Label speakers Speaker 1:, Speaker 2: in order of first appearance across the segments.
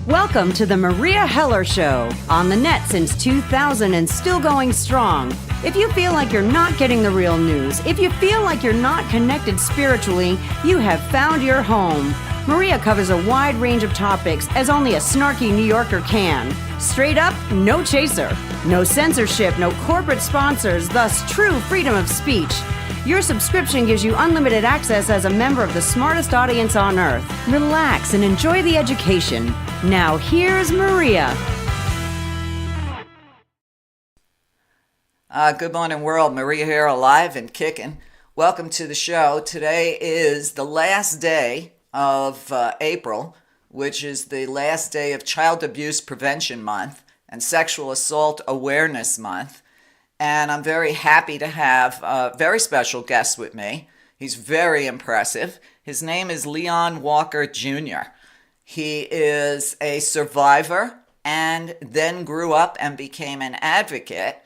Speaker 1: Welcome to the Maria Heller Show, on the net since 2000 and still going strong. If you feel like you're not getting the real news, if you feel like you're not connected spiritually, you have found your home. Meria covers a wide range of topics as only a snarky New Yorker can. Straight up, no chaser. No censorship, no corporate sponsors, thus true freedom of speech. Your subscription gives you unlimited access as a member of the smartest audience on earth. Relax and enjoy the education. Now here's Meria.
Speaker 2: Good morning, world. Meria here, alive and kicking. Welcome to the show. Today is the last day of April, which is the last day of Child Abuse Prevention Month and Sexual Assault Awareness Month. And I'm very happy to have a very special guest with me. He's very impressive. His name is Leon R. Jr. He is a survivor and then grew up and became an advocate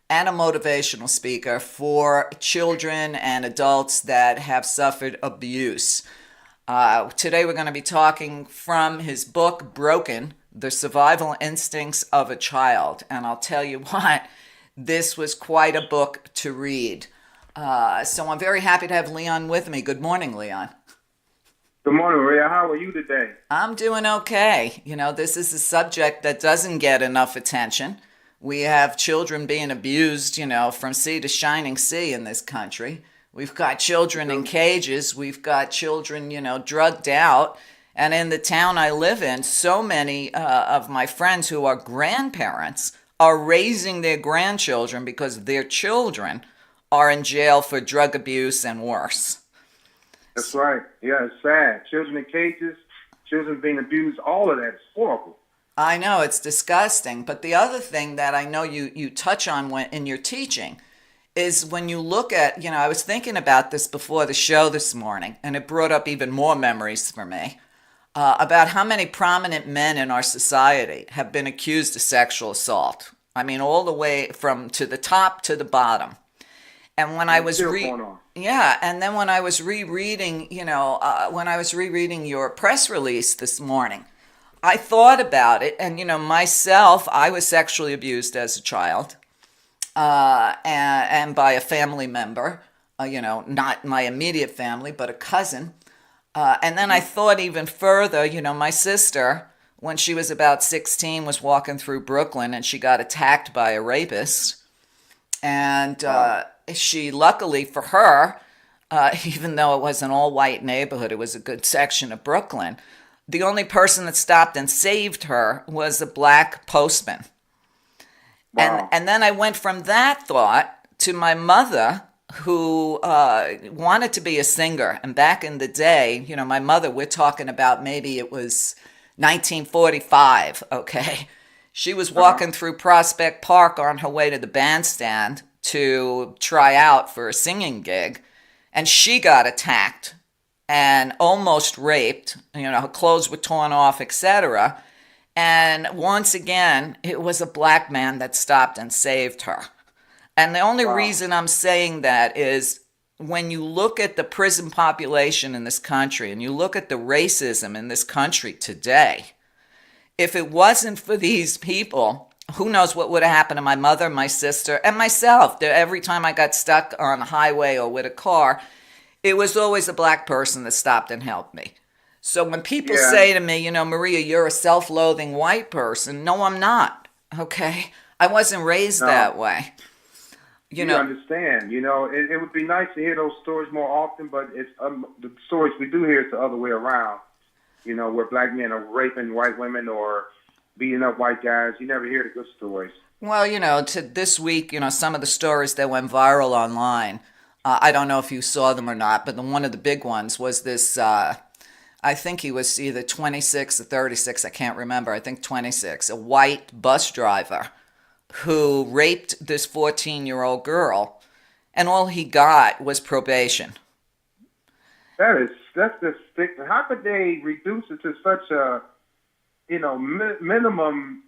Speaker 2: and a motivational speaker for children and adults that have suffered abuse. Today we're going to be talking from his book, Broken, The Survival Instincts of a Child. And I'll tell you what, this was quite a book to read. So I'm very happy to have Leon with me. Good morning, Leon.
Speaker 3: Good morning, Maria. How are you today?
Speaker 2: I'm doing okay. You know, this is a subject that doesn't get enough attention. We have children being abused, from sea to shining sea in this country. We've got children in cages. We've got children, drugged out. And in the town I live in, so many of my friends who are grandparents are raising their grandchildren because their children are in jail for drug abuse and worse.
Speaker 3: That's right. Yeah, it's sad. Children in cages, children being abused, all of that is horrible.
Speaker 2: I know, it's disgusting. But the other thing that I know you touch on in your teaching is when you look at, I was thinking about this before the show this morning, and it brought up even more memories for me about how many prominent men in our society have been accused of sexual assault. I mean, all the way from to the top to the bottom. And when I was and then when I was rereading, when I was rereading your press release this morning, I thought about it. And myself, I was sexually abused as a child, and by a family member, not my immediate family, but a cousin. And then I thought even further, my sister, when she was about 16, was walking through Brooklyn and she got attacked by a rapist. And she, luckily for her, even though it was an all-white neighborhood, it was a good section of Brooklyn, the only person that stopped and saved her was a black postman.
Speaker 3: Wow.
Speaker 2: And then I went from that thought to my mother, who wanted to be a singer. And back in the day, my mother, we're talking about maybe it was 1945, okay? She was walking through Prospect Park on her way to the bandstand to try out for a singing gig, and she got attacked and almost raped. Her clothes were torn off, etc. And once again, it was a black man that stopped and saved her. And the only reason I'm saying that is when you look at the prison population in this country and you look at the racism in this country today, if it wasn't for these people, who knows what would have happened to my mother, my sister, and myself. Every time I got stuck on a highway or with a car, it was always a black person that stopped and helped me. So when people say to me, Maria, you're a self-loathing white person. No, I'm not. Okay? I wasn't raised that way.
Speaker 3: You understand. It would be nice to hear those stories more often, but it's the stories we do hear is the other way around. Where black men are raping white women or beating up white guys. You never hear the good stories.
Speaker 2: Well, to this week, some of the stories that went viral online, I don't know if you saw them or not, but one of the big ones was this, I think he was either 26 or 36, I can't remember, I think 26, a white bus driver who raped this 14-year-old girl, and all he got was probation.
Speaker 3: That's just thick. How could they reduce it to such a, minimum,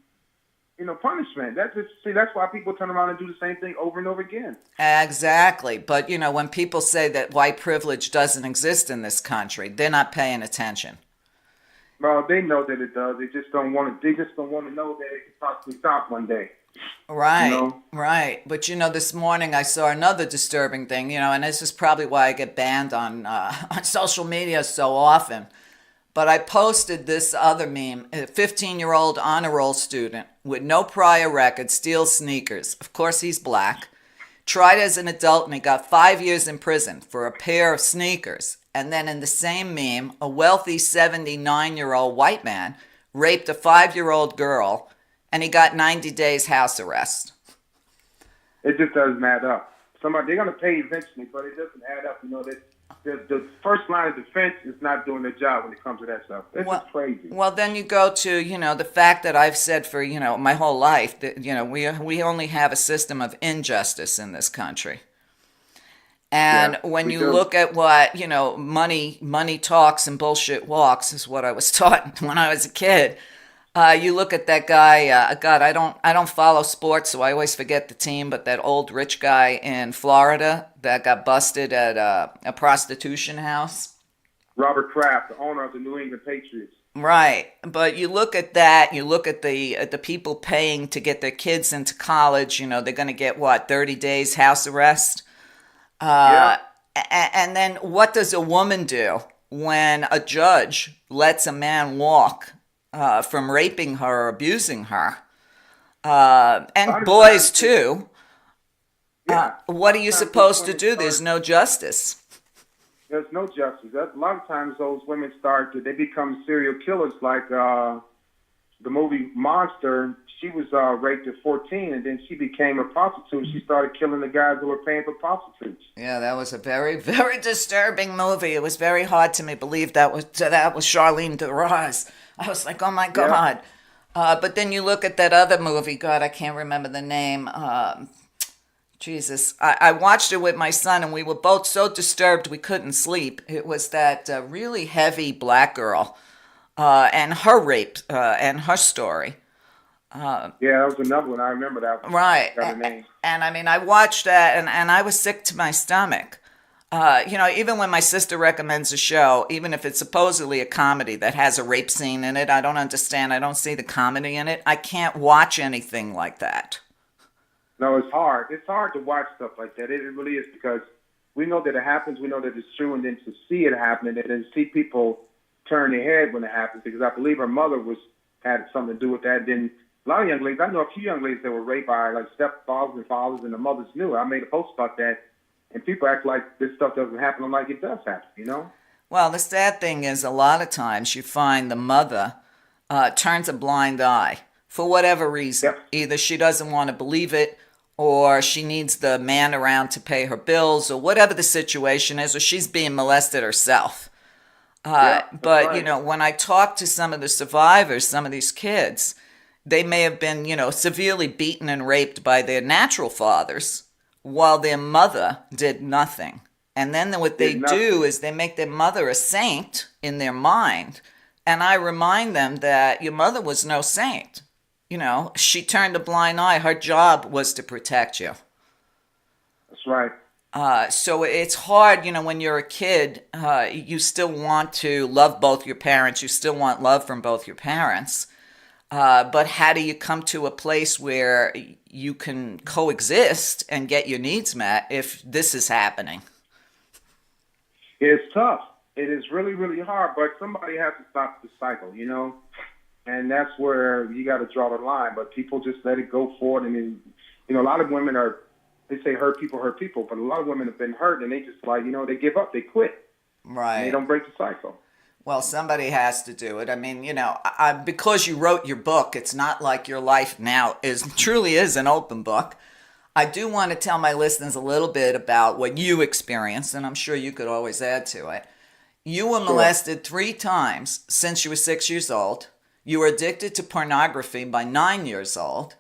Speaker 3: punishment? That's why people turn around and do the same thing over and over again.
Speaker 2: Exactly. But, when people say that white privilege doesn't exist in this country, they're not paying attention.
Speaker 3: Well, they know that it does. They just don't want to. They just don't want to know that it could possibly stop one day.
Speaker 2: Right, right. But this morning I saw another disturbing thing. And this is probably why I get banned on on social media so often. But I posted this other meme: a 15-year-old honor roll student with no prior record steals sneakers. Of course, he's black. Tried as an adult and he got 5 years in prison for a pair of sneakers. And then in the same meme, a wealthy 79-year-old white man raped a 5-year-old girl and he got 90 days house arrest.
Speaker 3: It just doesn't add up. They're going to pay eventually, but it doesn't add up. The first line of defense is not doing their job when it comes to that stuff. It's just crazy.
Speaker 2: Well, then you go to, the fact that I've said for, my whole life that, we only have a system of injustice in this country. And when you look at what, money talks and bullshit walks is what I was taught when I was a kid. You look at that guy, God, I don't follow sports, so I always forget the team, but that old rich guy in Florida that got busted at a prostitution house.
Speaker 3: Robert Kraft, the owner of the New England Patriots.
Speaker 2: Right. But you look at that, you look at the people paying to get their kids into college, they're going to get, 30 days house arrest? And then what does a woman do when a judge lets a man walk from raping her or abusing her? And boys too. What are you supposed to do? There's no justice.
Speaker 3: There's no justice. A lot of times those women they become serial killers, like the movie Monster. She was raped at 14, and then she became a prostitute. She started killing the guys who were paying for prostitutes.
Speaker 2: Yeah, that was a very, very disturbing movie. It was very hard to me believe that was Charlene Theron. I was like, oh my God. But then you look at that other movie, God, I can't remember the name. Jesus. I watched it with my son, and we were both so disturbed we couldn't sleep. It was that really heavy black girl and her rape and her story.
Speaker 3: That was another one. I remember that one.
Speaker 2: Right. And I mean, I watched that and I was sick to my stomach. Even when my sister recommends a show, even if it's supposedly a comedy that has a rape scene in it, I don't understand. I don't see the comedy in it. I can't watch anything like that.
Speaker 3: No, it's hard. It's hard to watch stuff like that. It really is, because we know that it happens. We know that it's true. And then to see it happening and then see people turn their head when it happens, because I believe her mother had something to do with that. Then a lot of young ladies, I know a few young ladies that were raped by like stepfathers and fathers, and the mothers knew. I made a post about that, and people act like this stuff doesn't happen. I'm like, it does happen,
Speaker 2: Well, the sad thing is a lot of times you find the mother turns a blind eye for whatever reason. Yep. Either she doesn't want to believe it, or she needs the man around to pay her bills, or whatever the situation is, or she's being molested herself. But, right. When I talk to some of the survivors, some of these kids, they may have been, severely beaten and raped by their natural fathers while their mother did nothing. And then what they do is they make their mother a saint in their mind. And I remind them that your mother was no saint. She turned a blind eye. Her job was to protect you.
Speaker 3: That's right.
Speaker 2: So it's hard, when you're a kid, you still want to love both your parents. You still want love from both your parents. But how do you come to a place where you can coexist and get your needs met if this is happening?
Speaker 3: It's tough. It is really, really hard, but somebody has to stop the cycle, and that's where you got to draw the line. But people just let it go forward. I mean, a lot of women they say hurt people, but a lot of women have been hurt, and they just they give up, they quit.
Speaker 2: Right.
Speaker 3: And they don't break the cycle.
Speaker 2: Well, somebody has to do it. I mean, because you wrote your book, it's not like your life now truly is an open book. I do want to tell my listeners a little bit about what you experienced, and I'm sure you could always add to it. You were molested 3 times since you were 6 years old. You were addicted to pornography by 9 years old.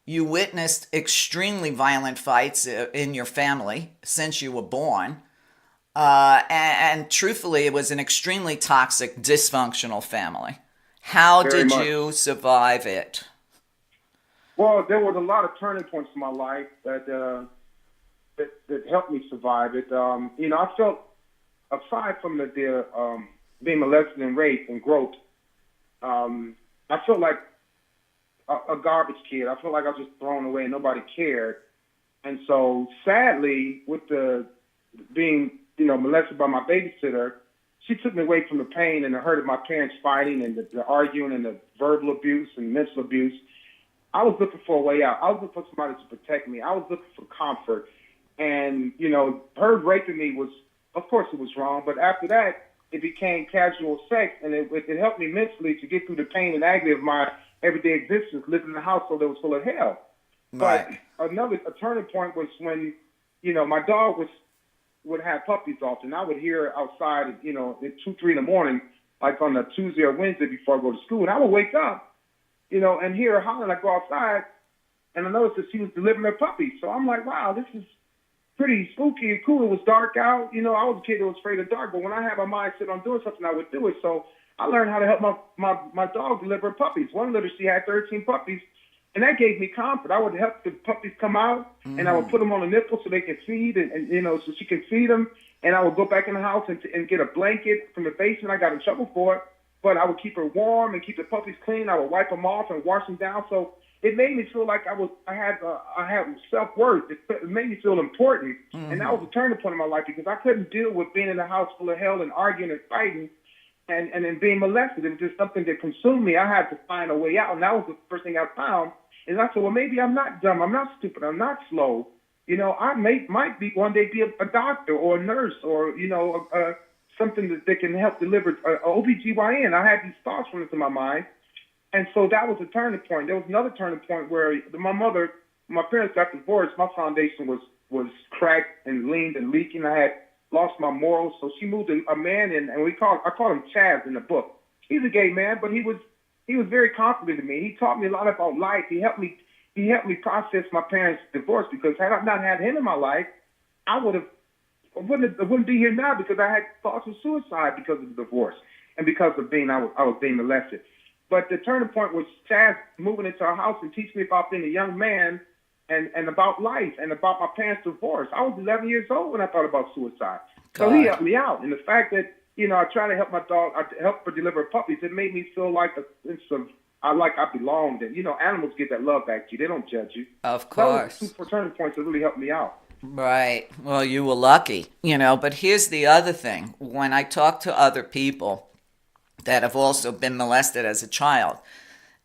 Speaker 2: You witnessed extremely violent fights in your family since you were born. And truthfully, it was an extremely toxic, dysfunctional family. How did you survive it?
Speaker 3: Well, there was a lot of turning points in my life that helped me survive it. I felt, aside from the being molested and raped and groped, I felt like a garbage kid. I felt like I was just thrown away and nobody cared. And so, sadly, with the being, molested by my babysitter, she took me away from the pain and the hurt of my parents fighting and the arguing and the verbal abuse and mental abuse. I was looking for a way out. I was looking for somebody to protect me. I was looking for comfort. And, her raping me was, of course it was wrong, but after that, it became casual sex, and it helped me mentally to get through the pain and agony of my everyday existence, living in a household that was full of hell.
Speaker 2: Right.
Speaker 3: But a turning point was when, my dog would have puppies often. I would hear her outside, at 2, 3 in the morning, like on a Tuesday or Wednesday before I go to school. And I would wake up, and hear her hollering. I go outside, and I noticed that she was delivering her puppies. So I'm like, wow, this is pretty spooky and cool. It was dark out. I was a kid that was afraid of dark, but when I had my mind set on doing something, I would do it. So I learned how to help my dog deliver puppies. One litter, she had 13 puppies, and that gave me comfort. I would help the puppies come out, and I would put them on a nipple so they can feed, and so she can feed them. And I would go back in the house and get a blanket from the basement. I got in trouble for it, but I would keep her warm and keep the puppies clean. I would wipe them off and wash them down. So it made me feel like I had self-worth. It made me feel important, and that was a turning point in my life because I couldn't deal with being in a house full of hell and arguing and fighting, and then being molested. It was just something that consumed me. I had to find a way out, and that was the first thing I found. And I said, well, maybe I'm not dumb, I'm not stupid, I'm not slow. I might be one day be a doctor or a nurse or something that can help deliver a OBGYN. I had these thoughts running through my mind. And so that was a turning point. There was another turning point where my parents got divorced. My foundation was cracked and leaned and leaking. I had lost my morals. So she moved a man in, and I call him Chaz in the book. He's a gay man, but he was very confident in me. He taught me a lot about life. He helped me process my parents' divorce because had I not had him in my life, I wouldn't be here now because I had thoughts of suicide because of the divorce and because of I was being molested. But the turning point was Chaz moving into our house and teaching me about being a young man and about life and about my parents' divorce. I was 11 years old when I thought about suicide. So he helped me out. And the fact that, I try to help my dog, I help her deliver puppies, it made me feel like I belonged. And, animals get that love back to you. They don't judge you.
Speaker 2: Of course.
Speaker 3: That was 2 turning points that really helped me out.
Speaker 2: Right. Well, you were lucky, but here's the other thing. When I talk to other people that have also been molested as a child,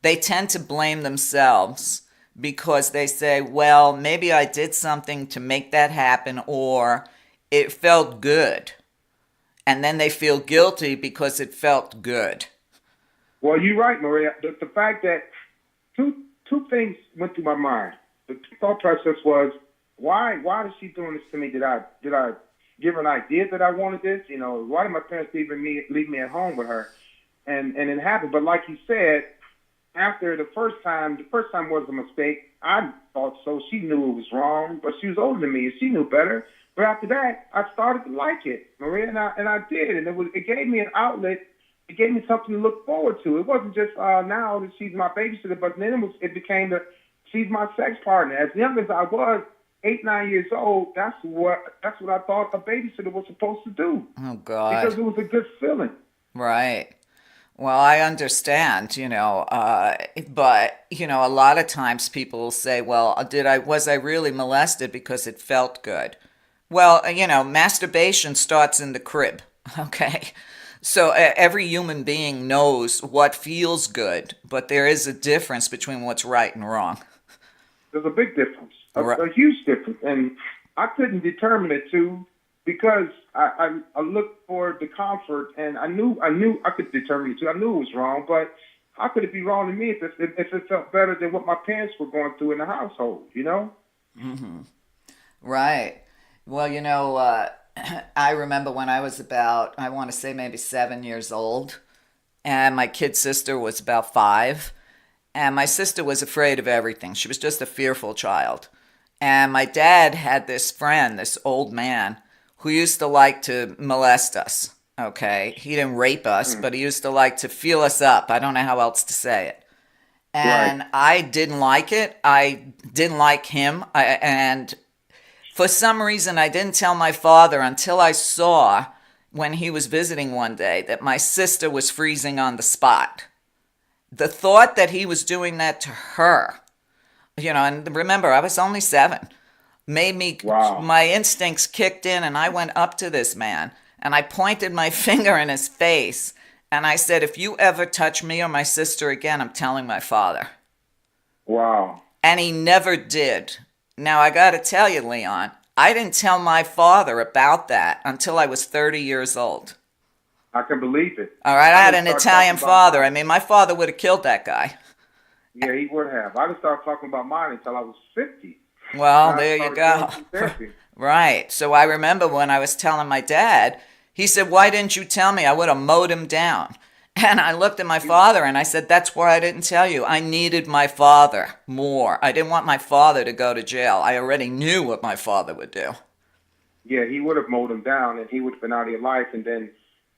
Speaker 2: they tend to blame themselves because they say, well, maybe I did something to make that happen, or it felt good. And then they feel guilty because it felt good.
Speaker 3: Well, you're right, Meria. The fact that two things went through my mind. The thought process was, why is she doing this to me? Did I give her an idea that I wanted this? Why did my parents leave me at home with her? And it happened. But like you said, after the first time was a mistake. I thought so. She knew it was wrong, but she was older than me and she knew better. But after that, I started to like it, Meria, and I did. And it gave me an outlet. It gave me something to look forward to. It wasn't just now that she's my babysitter, but then it became she's my sex partner. As young as I was, 8, 9 years old, that's what I thought a babysitter was supposed to do.
Speaker 2: Oh, God.
Speaker 3: Because it was a good feeling.
Speaker 2: Right. Well, I understand, but, a lot of times people will say, well, was I really molested because it felt good? Well, masturbation starts in the crib, okay? So every human being knows what feels good, but there is a difference between what's right and wrong.
Speaker 3: There's a big difference, a huge difference, and I couldn't determine it too because I looked for the comfort, and I knew I could determine it too. I knew it was wrong, but how could it be wrong to me if it felt better than what my parents were going through in the household?
Speaker 2: Mm-hmm. Right. Well, I remember when I was about, I want to say maybe 7 years old, and my kid sister was about 5. And my sister was afraid of everything. She was just a fearful child. And my dad had this friend, this old man, who used to like to molest us, okay? He didn't rape us, but he used to like to feel us up. I don't know how else to say it. And right. I didn't like it. I didn't like him. And for some reason, I didn't tell my father until I saw, when he was visiting one day, that my sister was freezing on the spot. the thought that he was doing that to her, and remember, I was only 7, made me,
Speaker 3: Wow.
Speaker 2: my instincts kicked in, and I went up to this man and I pointed my finger in his face and I said, if you ever touch me or my sister again, I'm telling my father.
Speaker 3: Wow.
Speaker 2: And he never did. Now, I got to tell you, Leon, I didn't tell my father about that until I was 30 years old.
Speaker 3: I can believe it.
Speaker 2: All right, I had an Italian father. I mean, my father would have killed that guy.
Speaker 3: Yeah, he would have. I didn't start talking about mine until I was 50.
Speaker 2: Well, there you go. Right. So I remember when I was telling my dad, he said, why didn't you tell me? I would have mowed him down. And I looked at my father and I said, that's why I didn't tell you. I needed my father more. I didn't want my father to go to jail. I already knew what my father would do.
Speaker 3: Yeah, he would have mowed him down and he would have been out of your life, and then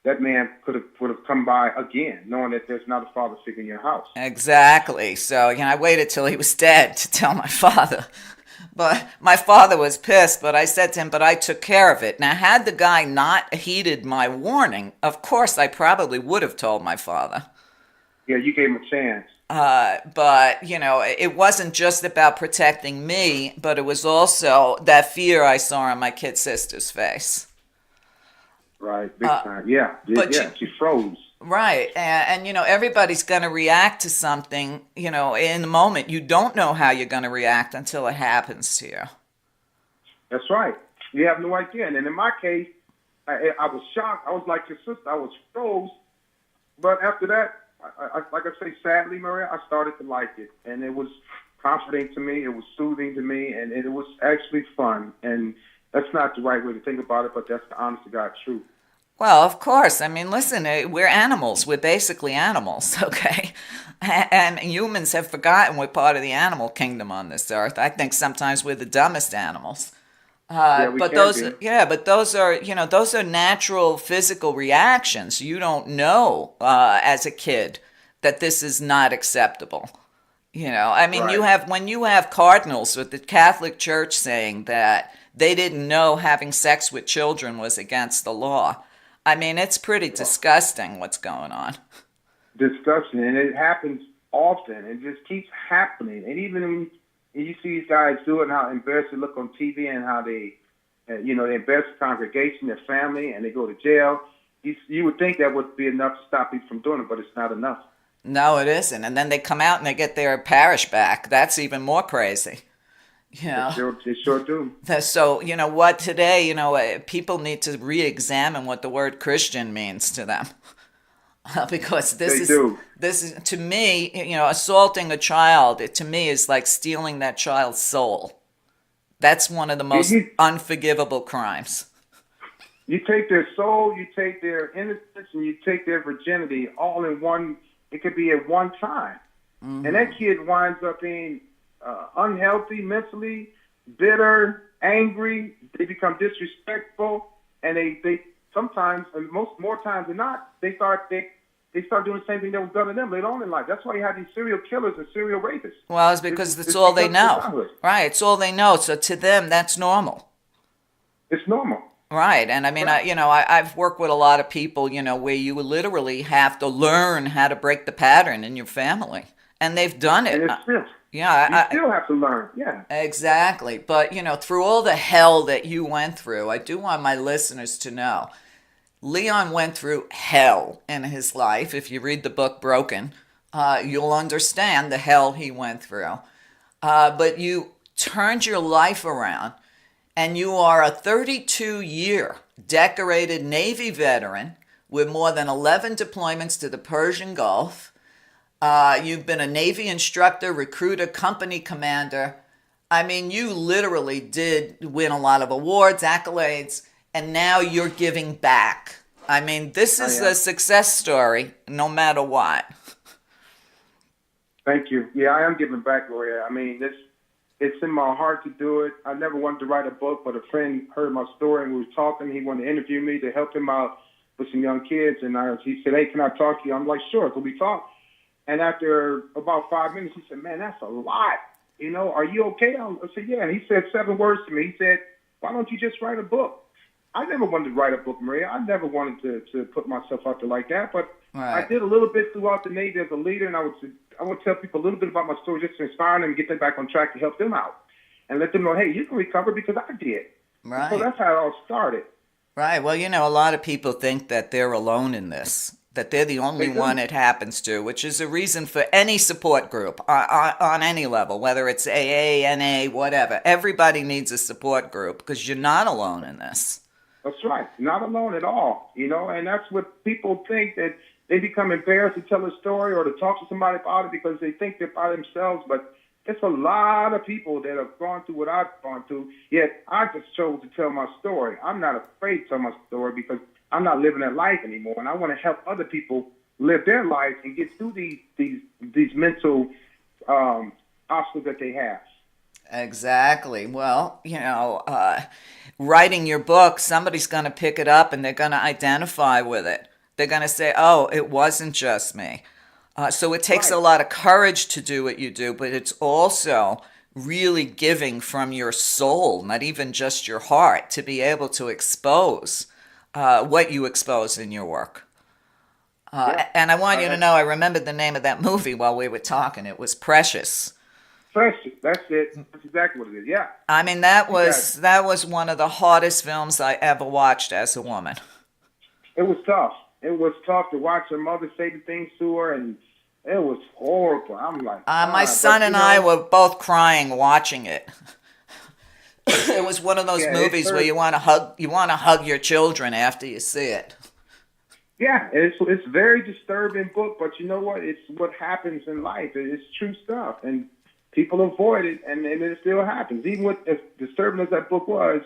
Speaker 3: that man would have come by again, knowing that there's not a father figure in your house.
Speaker 2: Exactly. So, I waited till he was dead to tell my father. But my father was pissed, but I said to him, but I took care of it. Now, had the guy not heeded my warning, of course, I probably would have told my father.
Speaker 3: Yeah, you gave him a chance.
Speaker 2: But, it wasn't just about protecting me, but it was also that fear I saw on my kid sister's face.
Speaker 3: Right, big time. Yeah, she froze.
Speaker 2: Right, and everybody's going to react to something, in the moment. You don't know how you're going to react until it happens to you.
Speaker 3: That's right. You have no idea. And in my case, I was shocked. I was like your sister. I was froze. But after that, like I say, sadly, Meria, I started to like it. And it was comforting to me. It was soothing to me. And it was actually fun. And that's not the right way to think about it, but that's the honest to God truth.
Speaker 2: Well, of course. I mean, listen, we're animals. We're basically animals, okay? And humans have forgotten we're part of the animal kingdom on this earth. I think sometimes we're the dumbest animals. But those are natural physical reactions. You don't know as a kid that this is not acceptable. I mean,
Speaker 3: Right.
Speaker 2: when you have cardinals with the Catholic Church saying that they didn't know having sex with children was against the law. I mean, it's pretty disgusting what's going on.
Speaker 3: Disgusting, and it happens often. It just keeps happening. And even when you see these guys do it, and how embarrassed they look on TV, and how they embarrass the congregation, their family, and they go to jail. You would think that would be enough to stop people from doing it, but it's not enough.
Speaker 2: No, it isn't. And then they come out and they get their parish back. That's even more crazy.
Speaker 3: They sure do.
Speaker 2: So, what today, people need to re-examine what the word Christian means to them. Because this is, to me, assaulting a child, to me is like stealing that child's soul. That's one of the most unforgivable crimes.
Speaker 3: You take their soul, you take their innocence, and you take their virginity all in one. It could be at one time. Mm-hmm. And that kid winds up being unhealthy mentally, bitter, angry. They become disrespectful, and they sometimes, and more times than not, they start doing the same thing that was done to them later on in life. That's why you have these serial killers and serial rapists.
Speaker 2: Well, it's because it's all they know. Right, it's all they know. So to them, that's normal.
Speaker 3: It's normal.
Speaker 2: Right, and I mean, I've worked with a lot of people, where you literally have to learn how to break the pattern in your family, and they've done it.
Speaker 3: And it's still,
Speaker 2: you
Speaker 3: still have to learn. Yeah,
Speaker 2: exactly. But through all the hell that you went through, I do want my listeners to know, Leon went through hell in his life. If you read the book Broken, you'll understand the hell he went through. But you turned your life around. And you are a 32-year decorated Navy veteran with more than 11 deployments to the Persian Gulf. You've been a Navy instructor, recruiter, company commander. I mean, you literally did win a lot of awards, accolades, and now you're giving back. I mean, this is a success story, no matter what.
Speaker 3: Thank you. Yeah, I am giving back, Meria. I mean, it's in my heart to do it. I never wanted to write a book, but a friend heard my story and we were talking. He wanted to interview me to help him out with some young kids. And he said, hey, can I talk to you? I'm like, sure, can we talk? And after about 5 minutes, he said, man, that's a lot. Are you okay? I said, yeah. And he said 7 words to me. He said, why don't you just write a book? I never wanted to write a book, Meria. I never wanted to put myself out there like that. But
Speaker 2: Right.
Speaker 3: I did a little bit throughout the Navy as a leader, and I would tell people a little bit about my story just to inspire them and get them back on track to help them out and let them know, hey, you can recover because I did.
Speaker 2: Right.
Speaker 3: So that's how it all started.
Speaker 2: Right. Well, a lot of people think that they're alone in this, that they're the only one it happens to, which is a reason for any support group on any level, whether it's AA, NA, whatever. Everybody needs a support group because you're not alone in this.
Speaker 3: That's right. Not alone at all, and that's what people think, that they become embarrassed to tell a story or to talk to somebody about it because they think they're by themselves. But it's a lot of people that have gone through what I've gone through, yet I just chose to tell my story. I'm not afraid to tell my story because I'm not living that life anymore, and I want to help other people live their life and get through these mental obstacles that they have.
Speaker 2: Exactly. Well, writing your book, somebody's going to pick it up and they're going to identify with it. They're going to say, oh, it wasn't just me. So it takes a lot of courage to do what you do, but it's also really giving from your soul, not even just your heart, to be able to expose what you expose in your work. And I want you to know, I remembered the name of that movie while we were talking. It was Precious.
Speaker 3: Precious, that's it. That's exactly what it is, yeah.
Speaker 2: I mean, that was one of the hardest films I ever watched as a woman.
Speaker 3: It was tough. It was tough to watch her mother say the things to her, and it was horrible. I'm like,
Speaker 2: my son and I were both crying watching it. It was one of those movies where you want to hug your children after you see it.
Speaker 3: Yeah, it's a very disturbing book, but you know what? It's what happens in life. It's true stuff, and people avoid it, and it still happens. Even with as disturbing as that book was,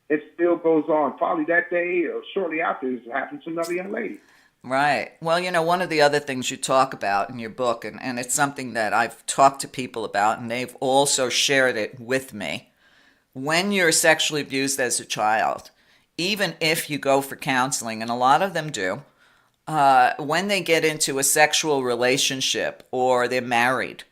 Speaker 3: it still goes on. Probably that day or shortly after, it happened to another young lady.
Speaker 2: Right. Well, one of the other things you talk about in your book, and it's something that I've talked to people about, and they've also shared it with me. When you're sexually abused as a child, even if you go for counseling, and a lot of them do, when they get into a sexual relationship or they're married,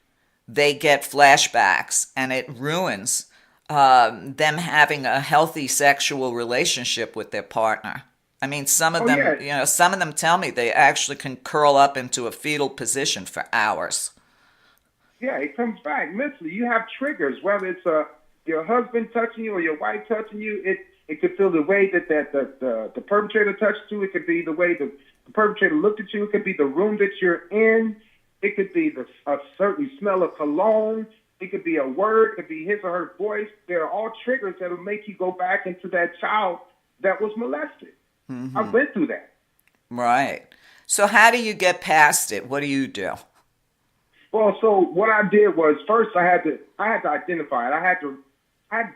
Speaker 2: they get flashbacks, and it ruins them having a healthy sexual relationship with their partner. I mean, some of them, some of them tell me they actually can curl up into a fetal position for hours.
Speaker 3: Yeah, it comes back mentally. You have triggers, whether it's your husband touching you or your wife touching you. It could feel the way that the perpetrator touched you. It could be the way the perpetrator looked at you. It could be the room that you're in. It could be a certain smell of cologne. It could be a word. It could be his or her voice. They're all triggers that will make you go back into that child that was molested. Mm-hmm. I went through that.
Speaker 2: Right. So how do you get past it? What do you do?
Speaker 3: Well, so what I did was first I had to identify it. I had to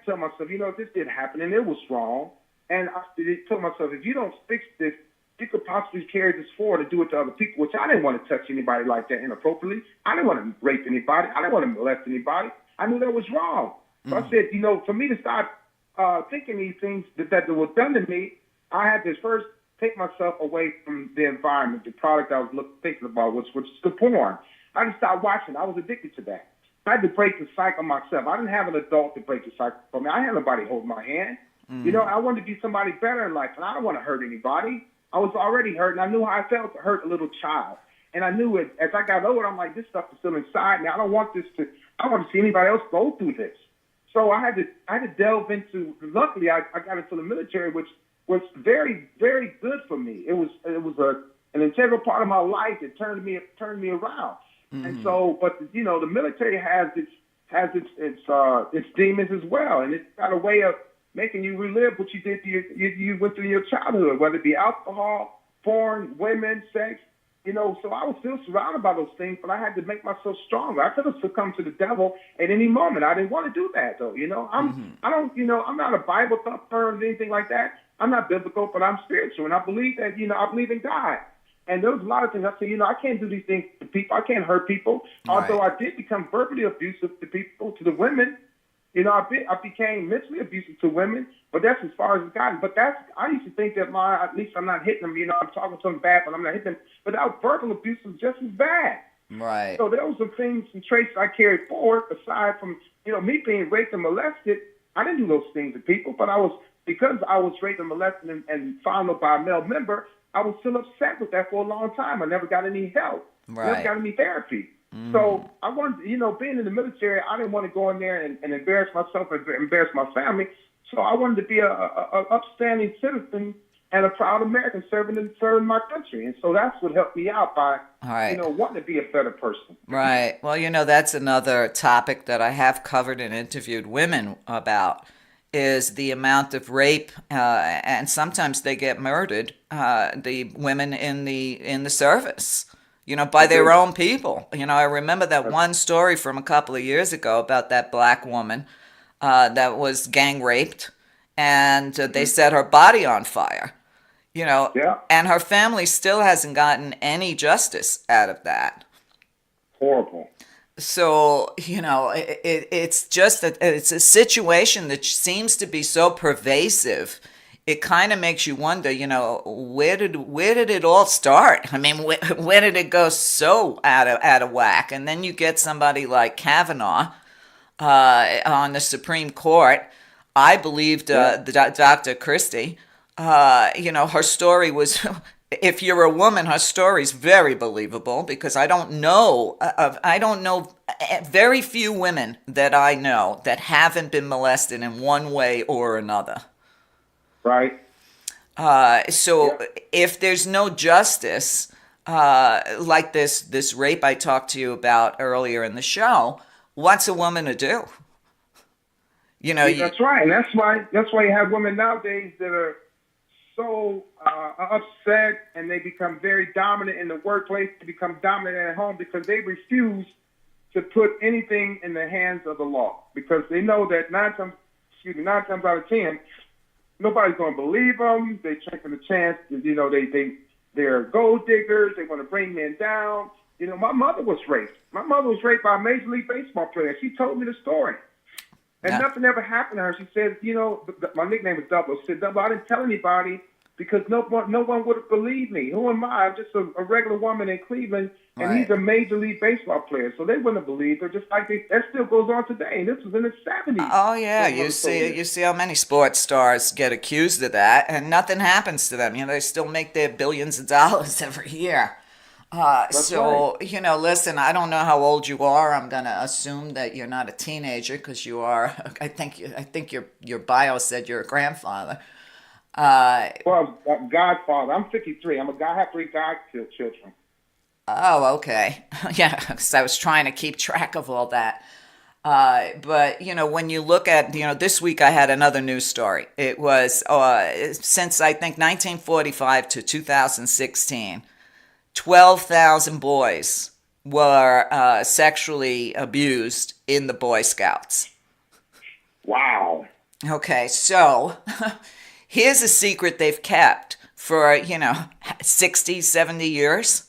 Speaker 3: tell myself, this did happen and it was wrong. And I told myself, if you don't fix this, you could possibly carry this forward and do it to other people, which I didn't want to touch anybody like that inappropriately. I didn't want to rape anybody. I didn't want to molest anybody. I knew that was wrong. So I said, for me to start thinking these things that were done to me, I had to first take myself away from the environment, the product I was thinking about, which was the porn. I just stopped watching. I was addicted to that. I had to break the cycle myself. I didn't have an adult to break the cycle for me. I didn't have nobody holding my hand. I wanted to be somebody better in life, and I don't want to hurt anybody. I was already hurt, and I knew how I felt to hurt a little child. And I knew it as I got older. I'm like, this stuff is still inside me. I don't want to see anybody else go through this. So I had to delve into. Luckily, I got into the military, which was very, very good for me. It was an integral part of my life. It turned me around. Mm-hmm. And so, but the military has its demons as well, and it's got a way of making you relive what you did you went through your childhood, whether it be alcohol, porn, women, sex. So I was still surrounded by those things, but I had to make myself stronger. I could have succumbed to the devil at any moment. I didn't want to do that, though. I'm not a Bible thumper or anything like that. I'm not biblical, but I'm spiritual, and I believe that, I believe in God. And there was a lot of things I said, I can't do these things to people. I can't hurt people. Right. Although I did become verbally abusive to people, to the women. I became mentally abusive to women, but that's as far as it's gotten. But I used to think that at least I'm not hitting them. I'm talking to them bad, but I'm not hitting them. But that verbal abuse was just as bad.
Speaker 2: Right. So
Speaker 3: there was some things, some traits I carried forward aside from, me being raped and molested. I didn't do those things to people, but because I was raped and molested and found out by a male member, I was still upset with that for a long time. I never got any help. Never
Speaker 2: Right.
Speaker 3: got any therapy. So I wanted, being in the military, I didn't want to go in there and embarrass myself and embarrass my family. So I wanted to be a upstanding citizen and a proud American serving my country. And so that's what helped me out by,
Speaker 2: Right.
Speaker 3: wanting to be a better person.
Speaker 2: Right. Well, that's another topic that I have covered and interviewed women about is the amount of rape, and sometimes they get murdered, the women in the service, by their own people. I remember that one story from a couple of years ago about that black woman that was gang raped, and they set her body on fire.
Speaker 3: Yeah.
Speaker 2: And her family still hasn't gotten any justice out of that.
Speaker 3: Horrible.
Speaker 2: So, it's just it's a situation that seems to be so pervasive. It kind of makes you wonder, where did it all start? I mean, where did it go so out of whack? And then you get somebody like Kavanaugh on the Supreme Court. I believed Dr. Christie. Her story was, if you're a woman, her story's very believable because I don't know very few women that I know that haven't been molested in one way or another.
Speaker 3: Right.
Speaker 2: So if there's no justice, like this rape I talked to you about earlier in the show, what's a woman to do?
Speaker 3: That's right. And that's why you have women nowadays that are so upset, and they become very dominant in the workplace, they become dominant at home because they refuse to put anything in the hands of the law because they know that 9 times out of 10, nobody's going to believe them. They're taking a chance. They're gold diggers. They want to bring men down. My mother was raped. My mother was raped by a Major League Baseball player. She told me the story. And nothing ever happened to her. She said, my nickname was Double. She said, Double, I didn't tell anybody because no one would have believed me. Who am I? I'm just a regular woman in Cleveland, and he's a Major League Baseball player. So they wouldn't have believed her, just like that still goes on today. And this was in the 70s.
Speaker 2: Oh, yeah. You see how many sports stars get accused of that, and nothing happens to them. They still make their billions of dollars every year. So,
Speaker 3: right.
Speaker 2: Listen, I don't know how old you are. I'm going to assume that you're not a teenager because you are. I think your bio said you're a grandfather.
Speaker 3: Well, godfather. I'm 53. I have 3 godchildren.
Speaker 2: Oh, okay. Yeah, because I was trying to keep track of all that. But, when you look at, this week I had another news story. It was since I think 1945 to 2016. 12,000 boys were sexually abused in the Boy Scouts.
Speaker 3: Wow.
Speaker 2: Okay, so here's a secret they've kept for, 60, 70 years.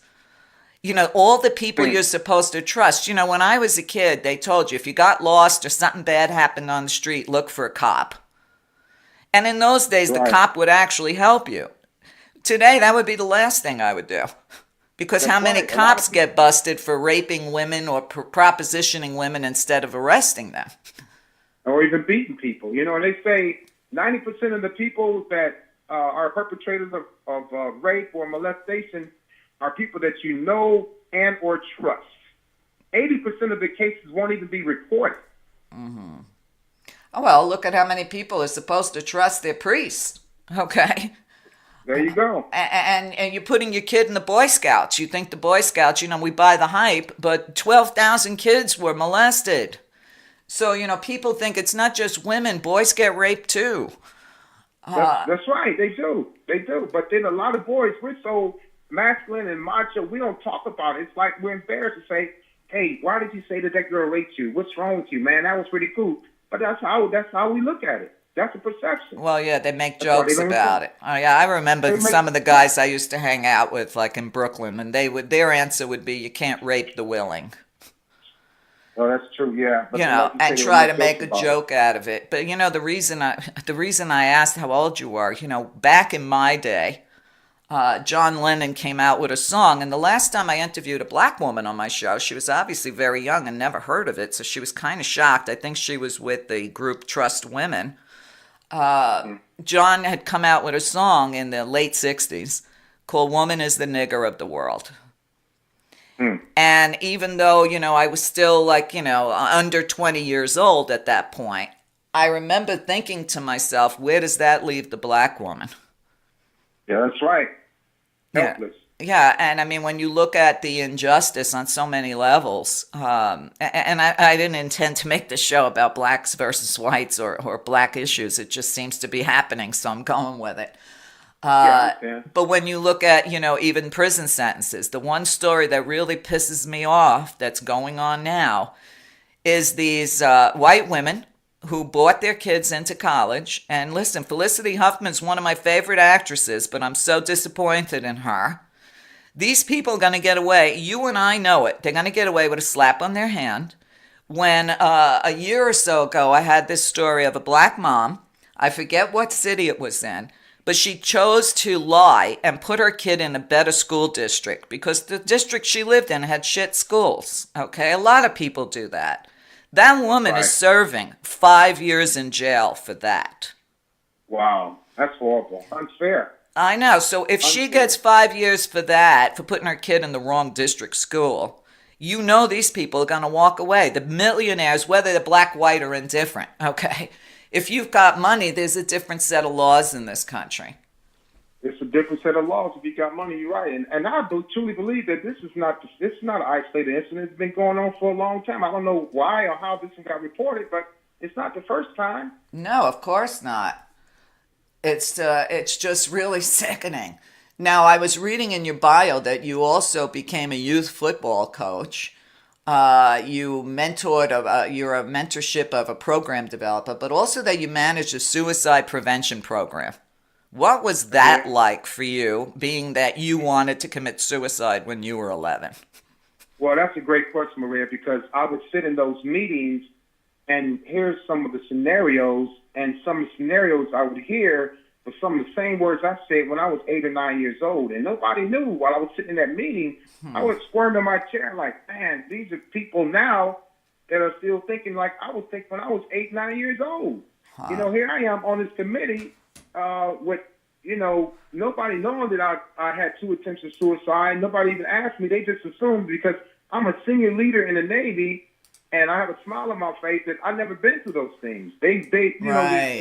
Speaker 2: All the people you're supposed to trust. When I was a kid, they told you if you got lost or something bad happened on the street, look for a cop. And in those days, the cop would actually help you. Today, that would be the last thing I would do. Because how many cops get busted for raping women or propositioning women instead of arresting them?
Speaker 3: Or even beating people. And they say 90% of the people that are perpetrators of rape or molestation are people that you know and or trust. 80% of the cases won't even be reported.
Speaker 2: Mm-hmm. Oh, well, look at how many people are supposed to trust their priest. Okay.
Speaker 3: There you go.
Speaker 2: And you're putting your kid in the Boy Scouts. You think the Boy Scouts, we buy the hype, but 12,000 kids were molested. So, people think it's not just women. Boys get raped too.
Speaker 3: That's right. They do. But then a lot of boys, we're so masculine and macho, we don't talk about it. It's like we're embarrassed to say, hey, why did you say that girl raped you? What's wrong with you, man? That was pretty cool. But that's how we look at it. That's a perception.
Speaker 2: Well, yeah, they make jokes about it. Oh, yeah, I remember some of the guys I used to hang out with, like in Brooklyn, and their answer would be, "You can't rape the willing."
Speaker 3: Well, that's true, yeah. But
Speaker 2: and try to make a joke out of it. But the reason I asked how old you were, back in my day, John Lennon came out with a song, and the last time I interviewed a black woman on my show, she was obviously very young and never heard of it, so she was kind of shocked. I think she was with the group Trust Women. John had come out with a song in the late 60s called Woman is the Nigger of the World.
Speaker 3: Hmm.
Speaker 2: And even though, I was still like, under 20 years old at that point, I remember thinking to myself, where does that leave the black woman?
Speaker 3: Yeah, that's right. Helpless.
Speaker 2: Yeah, and I mean, when you look at the injustice on so many levels, and I didn't intend to make this show about blacks versus whites or black issues. It just seems to be happening, so I'm going with it. But when you look at, even prison sentences, the one story that really pisses me off that's going on now is these white women who brought their kids into college. And listen, Felicity Huffman's one of my favorite actresses, but I'm so disappointed in her. These people are going to get away. You and I know it. They're going to get away with a slap on their hand. When a year or so ago, I had this story of a black mom. I forget what city it was in, but she chose to lie and put her kid in a better school district because the district she lived in had shit schools. Okay, a lot of people do that. That woman is serving 5 years in jail for that.
Speaker 3: Wow, that's horrible. Unfair.
Speaker 2: I know. So if she gets 5 years for that, for putting her kid in the wrong district school, these people are going to walk away. The millionaires, whether they're black, white, or indifferent, okay? If you've got money, there's a different set of laws in this country.
Speaker 3: It's a different set of laws if you got money, you're right. And I truly believe that this is not an isolated incident. It's been going on for a long time. I don't know why or how this got reported, but it's not the first time.
Speaker 2: No, of course not. It's just really sickening. Now, I was reading in your bio that you also became a youth football coach. You mentored, you're a mentorship of a program developer, but also that you managed a suicide prevention program. What was that like for you, being that you wanted to commit suicide when you were 11?
Speaker 3: Well, that's a great question, Meria, because I would sit in those meetings and hear some of the scenarios, and some of the scenarios I would hear were some of the same words I said when I was 8 or 9 years old. And nobody knew while I was sitting in that meeting. I would squirm in my chair like, man, these are people now that are still thinking like I was thinking when I was 8, 9 years old. Here I am on this committee with, nobody knowing that I had 2 attempts of suicide. Nobody even asked me. They just assumed because I'm a senior leader in the Navy and I have a smile on my face that I've never been through those things. They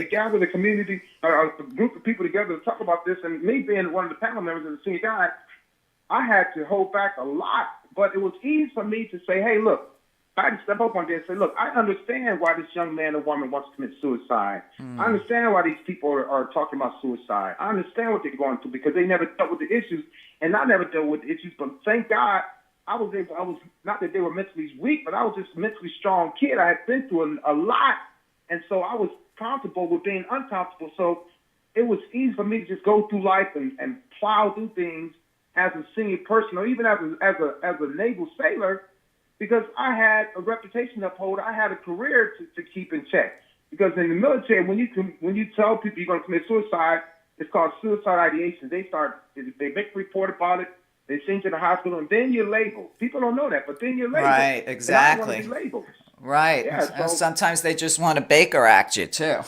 Speaker 3: gather the community, a group of people together to talk about this. And me being one of the panel members and the senior guy, I had to hold back a lot. But it was easy for me to say, hey, look, I had to step up one day and say, look, I understand why this young man or woman wants to commit suicide. I understand why these people are talking about suicide. I understand what they're going through because they never dealt with the issues, and I never dealt with the issues. But thank God, I was not that they were mentally weak, but I was just a mentally strong kid. I had been through a lot, and so I was comfortable with being uncomfortable. So it was easy for me to just go through life and plow through things as a senior person, or even as a naval sailor, because I had a reputation to uphold. I had a career to keep in check. Because in the military, when you tell people you're going to commit suicide, it's called suicide ideation. They make a report about it. They send you to the hospital, and then you're labeled. People don't know that, but then you're labeled.
Speaker 2: Right, exactly.
Speaker 3: And I don't want to be labeled.
Speaker 2: Right.
Speaker 3: Yeah,
Speaker 2: sometimes they just want to Baker Act you, too.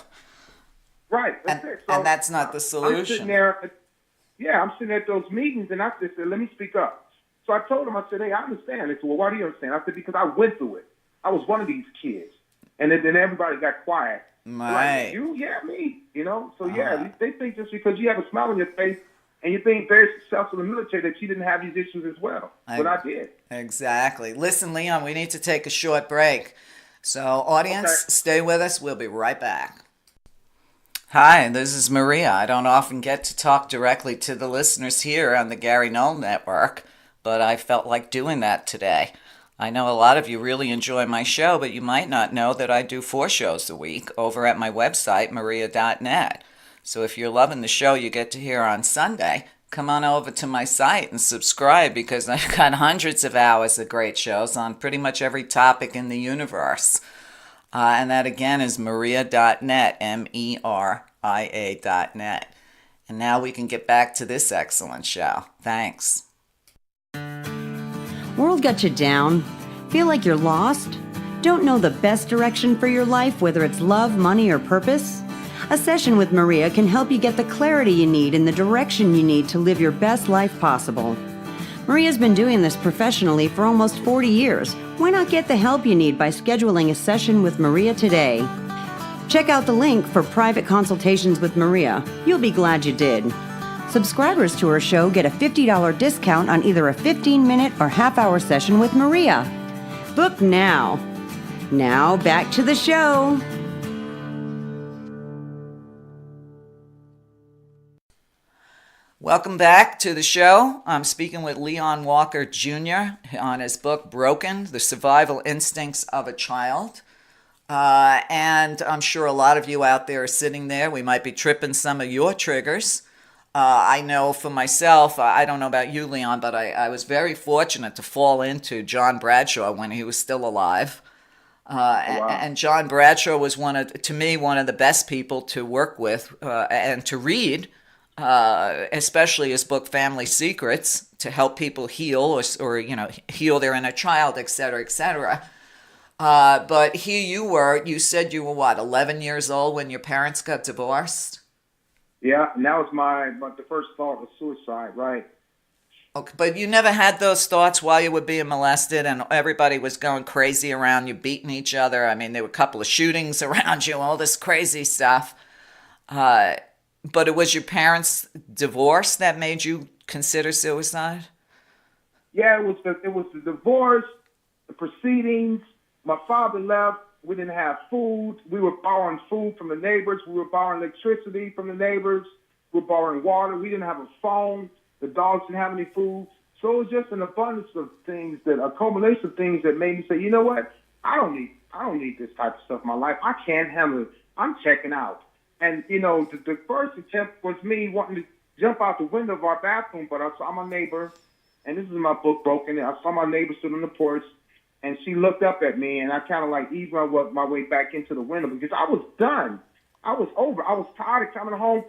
Speaker 3: Right, that's it. So
Speaker 2: and that's not the solution.
Speaker 3: I'm sitting at those meetings, and I just said, let me speak up. So I told him, I said, hey, I understand. They said, well, why do you understand? I said, because I went through it. I was one of these kids. And then everybody got quiet.
Speaker 2: Right.
Speaker 3: Like, you? Yeah, me. So they think just because you have a smile on your face and you're being very successful in the military that you didn't have these issues as well. But I did.
Speaker 2: Exactly. Listen, Leon, we need to take a short break. So, audience, Stay with us. We'll be right back. Hi, this is Meria. I don't often get to talk directly to the listeners here on the Gary Knoll Network, but I felt like doing that today. I know a lot of you really enjoy my show, but you might not know that I do 4 shows a week over at my website, Meria.net. So if you're loving the show you get to hear on Sunday, come on over to my site and subscribe, because I've got hundreds of hours of great shows on pretty much every topic in the universe. And that again is Meria.net, Meria.net. And now we can get back to this excellent show. Thanks.
Speaker 1: World got you down? Feel like you're lost? Don't know the best direction for your life, whether it's love, money, or purpose? A session with Meria can help you get the clarity you need and the direction you need to live your best life possible. Maria's been doing this professionally for almost 40 years. Why not get the help you need by scheduling a session with Meria today? Check out the link for private consultations with Meria. You'll be glad you did. Subscribers to her show get a $50 discount on either a 15-minute or half-hour session with Meria. Book now. Now, back to the show.
Speaker 2: Welcome back to the show. I'm speaking with Leon Walker Jr. on his book, Broken, The Survival Instincts of a Child. And I'm sure a lot of you out there are sitting there. We might be tripping some of your triggers. I know for myself, I don't know about you, Leon, but I was very fortunate to fall into John Bradshaw when he was still alive. Wow. And John Bradshaw was to me, one of the best people to work with and to read. Especially his book Family Secrets, to help people heal or heal their inner child, etc., etc. But here you said you were what, 11 years old when your parents got divorced?
Speaker 3: Yeah, and that was the first thought was suicide, right?
Speaker 2: Okay, but you never had those thoughts while you were being molested and everybody was going crazy around you, beating each other. I mean, there were a couple of shootings around you, all this crazy stuff. But it was your parents' divorce that made you consider suicide?
Speaker 3: Yeah, it was the divorce, the proceedings. My father left. We didn't have food. We were borrowing food from the neighbors. We were borrowing electricity from the neighbors. We were borrowing water. We didn't have a phone. The dogs didn't have any food. So it was just an abundance of things, a culmination of things that made me say, you know what? I don't need this type of stuff in my life. I can't handle it. I'm checking out. And, the first attempt was me wanting to jump out the window of our bathroom, but I saw my neighbor, and this is in my book, Broken. I saw my neighbor stood on the porch, and she looked up at me, and I kind of eased my way back into the window because I was done. I was over. I was tired of coming home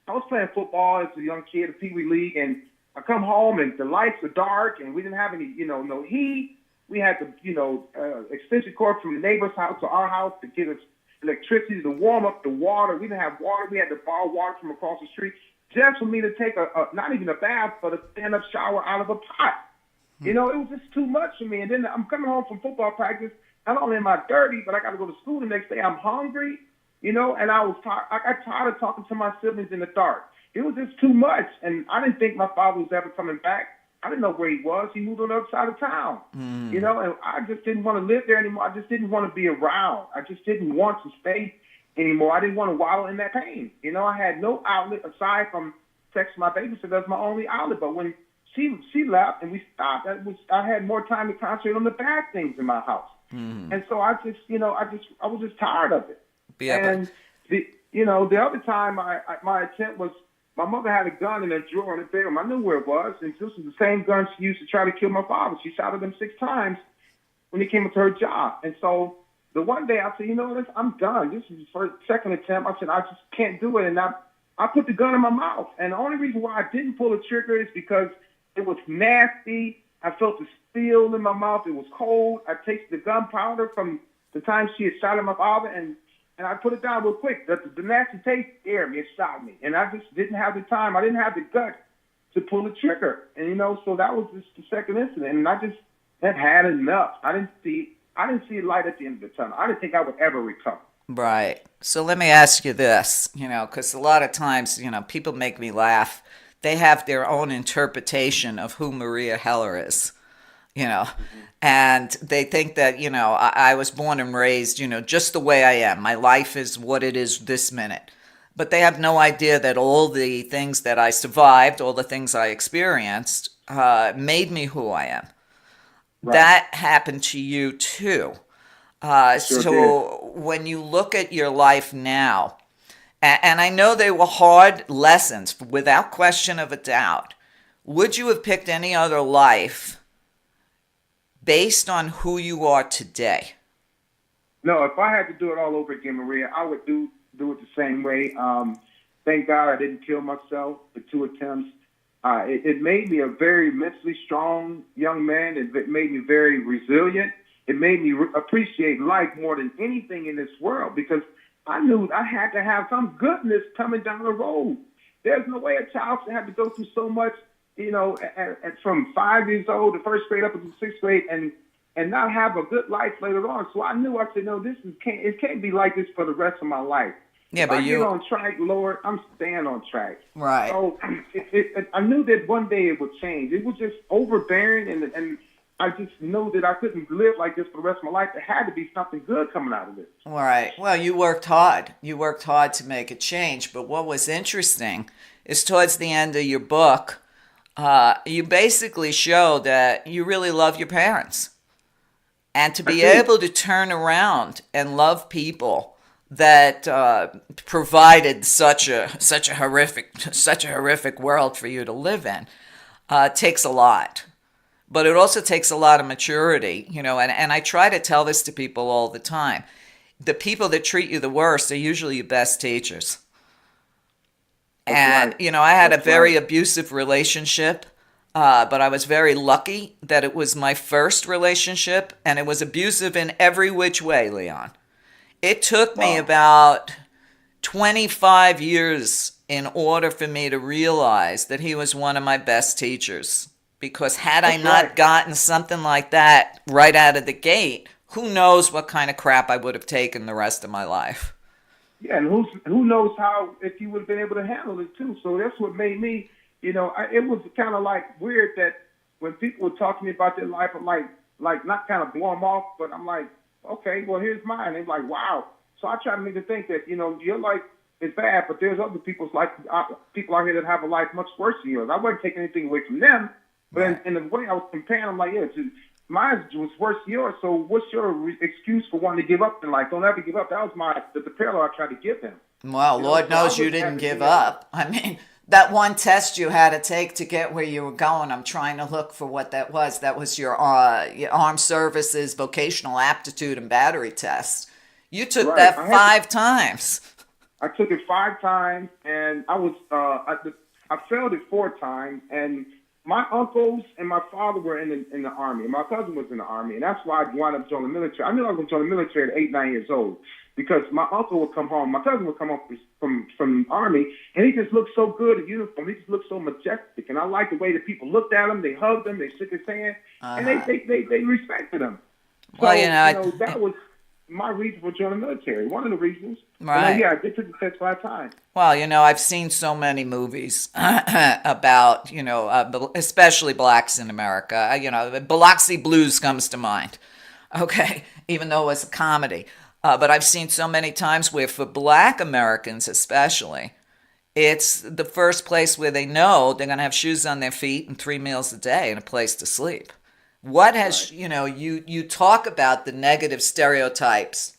Speaker 3: I was playing football as a young kid, a Pee Wee League, and I come home, and the lights were dark, and we didn't have any, no heat. We had the, extension cord from the neighbor's house to our house to get us electricity to warm up the water. We didn't have water. We had to borrow water from across the street just for me to take not even a bath, but a stand-up shower out of a pot. It was just too much for me. And then I'm coming home from football practice. Not only am I dirty, but I got to go to school the next day. I'm hungry, and I got tired of talking to my siblings in the dark. It was just too much. And I didn't think my father was ever coming back. I didn't know where he was. He moved on the other side of town, and I just didn't want to live there anymore. I just didn't want to be around. I just didn't want to stay anymore. I didn't want to wallow in that pain. I had no outlet aside from texting my babysitter. That's my only outlet. But when she left and we stopped, I had more time to concentrate on the bad things in my house. And so I was just tired of it.
Speaker 2: Yeah,
Speaker 3: and the other time my attempt was, my mother had a gun in a drawer in the bedroom. I knew where it was, and this was the same gun she used to try to kill my father. She shot at him 6 times when he came into her job. And so the one day I said, I'm done. This is the second attempt. I said, I just can't do it. And I put the gun in my mouth. And the only reason why I didn't pull the trigger is because it was nasty. I felt the steel in my mouth. It was cold. I tasted the gunpowder from the time she had shot at my father, and I put it down real quick. The nasty taste scared me. It shocked me. And I just didn't have the time. I didn't have the guts to pull the trigger. And, so that was just the second incident. And I just had enough. I didn't see a light at the end of the tunnel. I didn't think I would ever recover.
Speaker 2: Right. So let me ask you this, because a lot of times, people make me laugh. They have their own interpretation of who Meria Heller is, and they think that, I was born and raised, just the way I am. My life is what it is this minute. But they have no idea that all the things that I survived, all the things I experienced, made me who I am. Right. That happened to you too. So when you look at your life now, and I know they were hard lessons, without question of a doubt, would you have picked any other life based on who you are today?
Speaker 3: No, if I had to do it all over again, Meria, I would do it the same way. Thank God I didn't kill myself for 2 attempts. It made me a very mentally strong young man. It made me very resilient. It made me appreciate life more than anything in this world, because I knew I had to have some goodness coming down the road. There's no way a child should have to go through so much, from 5 years old to first grade up into sixth grade and not have a good life later on. So I knew, I said, no, it can't be like this for the rest of my life.
Speaker 2: Yeah,
Speaker 3: if
Speaker 2: but
Speaker 3: I get on track, Lord, I'm staying on track.
Speaker 2: Right.
Speaker 3: So I knew that one day it would change. It was just overbearing, and I just know that I couldn't live like this for the rest of my life. There had to be something good coming out of it.
Speaker 2: Right. Well, you worked hard. You worked hard to make a change. But what was interesting is towards the end of your book, you basically show that you really love your parents. And to be able to turn around and love people that provided such a horrific world for you to live in takes a lot. But it also takes a lot of maturity, and I try to tell this to people all the time. The people that treat you the worst are usually your best teachers. And, I had a very abusive relationship, but I was very lucky that it was my first relationship, and it was abusive in every which way, Leon. It took me about 25 years in order for me to realize that he was one of my best teachers. Because had I not gotten something like that right out of the gate, who knows what kind of crap I would have taken the rest of my life.
Speaker 3: Yeah, and who knows if you would have been able to handle it too. So that's what made me, it was kind of like weird that when people would talk to me about their life, I'm like not kind of blow them off, but I'm like, okay, well, here's mine. They're like, wow. So I try to make them think that, your life is bad, but there's other people's life, people out here that have a life much worse than yours. I wasn't taking anything away from them, but in the way I was comparing, I'm like, mine was worse than yours, so what's your excuse for wanting to give up in life? Don't ever give up. That was the parallel I tried to give them.
Speaker 2: Well, Lord knows you didn't give up. I mean, that one test you had to take to get where you were going, I'm trying to look for what that was. That was your Armed Services Vocational Aptitude and Battery Test. You took that 5 times.
Speaker 3: I took it 5 times, and I was I failed it 4 times, and my uncles and my father were in the Army, and my cousin was in the Army, and that's why I wound up joining the military. I knew I was going to join the military at 8, 9 years old because my uncle would come home, my cousin would come home from the Army, and he just looked so good in uniform. He just looked so majestic, and I liked the way that people looked at him, they hugged him, they shook his hand, and they respected him.
Speaker 2: Well,
Speaker 3: so, that was my reason for joining the military. One of the reasons.
Speaker 2: Right.
Speaker 3: I did take the test 5 times.
Speaker 2: Well, I've seen so many movies about, especially blacks in America. Biloxi Blues comes to mind. Okay, even though it was a comedy. But I've seen so many times where for black Americans especially, it's the first place where they know they're going to have shoes on their feet and 3 meals a day and a place to sleep. What has, you talk about the negative stereotypes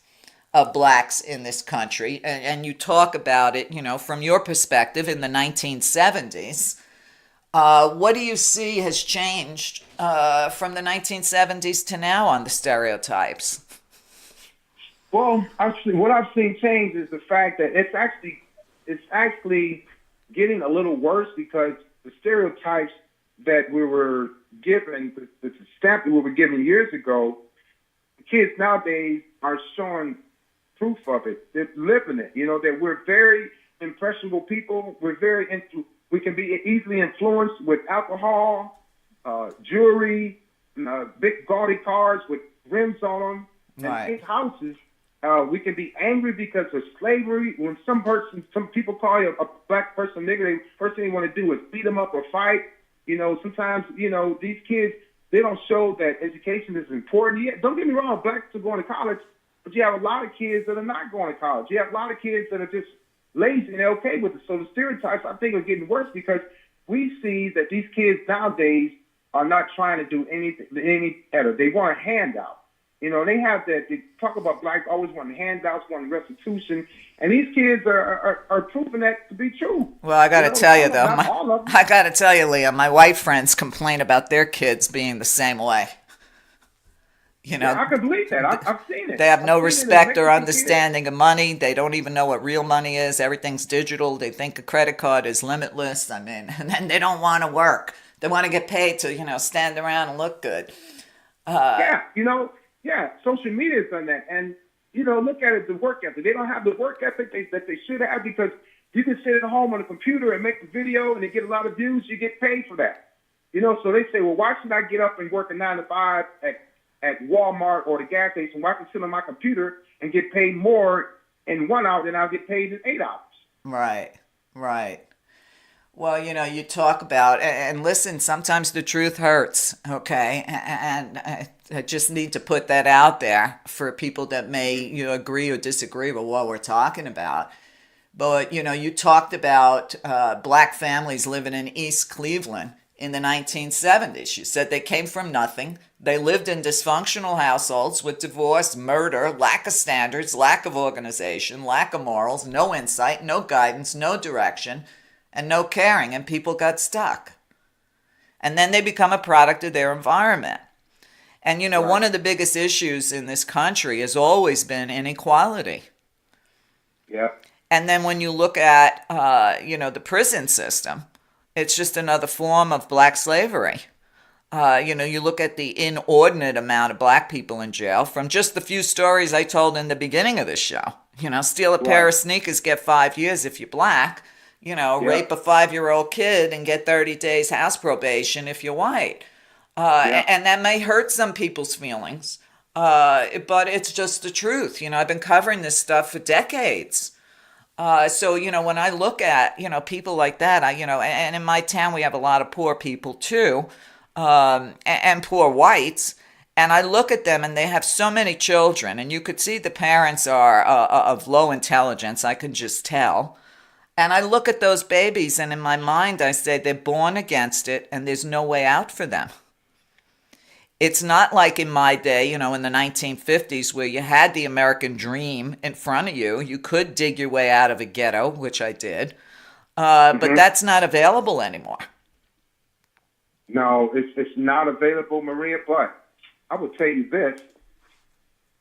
Speaker 2: of blacks in this country, and you talk about it, from your perspective in the 1970s. What do you see has changed from the 1970s to now on the stereotypes?
Speaker 3: Well, actually, what I've seen change is the fact that it's actually getting a little worse because the stereotypes that we were given, the stamp that we were given years ago, kids nowadays are showing proof of it. They're living it. That we're very impressionable people. We can be easily influenced with alcohol, jewelry, big gaudy cars with rims on them, and big houses. We can be angry because of slavery. When some people call you a black person nigger, the first thing they want to do is beat them up or fight. Sometimes, these kids, they don't show that education is important. Yeah, don't get me wrong, blacks are going to college, but you have a lot of kids that are not going to college. You have a lot of kids that are just lazy and they're okay with it. So the stereotypes, I think, are getting worse because we see that these kids nowadays are not trying to do any better. They want a handout. They have that. They talk about blacks always wanting handouts, wanting restitution, and these kids are proving that to be true.
Speaker 2: Well, I got to tell you though, I got to tell you, Leah, my white friends complain about their kids being the same way.
Speaker 3: Yeah, I can believe that. I've seen it.
Speaker 2: They have no respect or understanding of money. They don't even know what real money is. Everything's digital. They think a credit card is limitless. And then they don't want to work. They want to get paid to, stand around and look good.
Speaker 3: Yeah, social media has done that. And look at it, the work ethic. They don't have the work ethic that they should have, because you can sit at home on a computer and make a video and they get a lot of views. You get paid for that. So they say, well, why should I get up and work a 9 to 5 at Walmart or the gas station where I can sit on my computer and get paid more in 1 hour than I'll get paid in 8 hours?
Speaker 2: Right, right. Well, you talk about, and listen, sometimes the truth hurts, okay? And I just need to put that out there for people that may, agree or disagree with what we're talking about. But, you talked about black families living in East Cleveland in the 1970s. You said they came from nothing. They lived in dysfunctional households with divorce, murder, lack of standards, lack of organization, lack of morals, no insight, no guidance, no direction, and no caring, and people got stuck. And then they become a product of their environment. And,
Speaker 3: Right.
Speaker 2: one of the biggest issues in this country has always been inequality.
Speaker 3: Yeah.
Speaker 2: And then when you look at, the prison system, it's just another form of black slavery. You look at the inordinate amount of black people in jail from just the few stories I told in the beginning of this show. Steal a pair of sneakers, get 5 years if you're black. Rape a 5-year-old kid and get 30 days house probation if you're white. And that may hurt some people's feelings, but it's just the truth. I've been covering this stuff for decades. So, when I look at, people like that, and in my town we have a lot of poor people too, and poor whites. And I look at them and they have so many children, and you could see the parents are of low intelligence. I can just tell. And I look at those babies, and in my mind I say they're born against it and there's no way out for them. It's not like in my day, in the 1950s, where you had the American dream in front of you. You could dig your way out of a ghetto, which I did. But that's not available anymore.
Speaker 3: No, it's not available, Maria, but I will tell you this.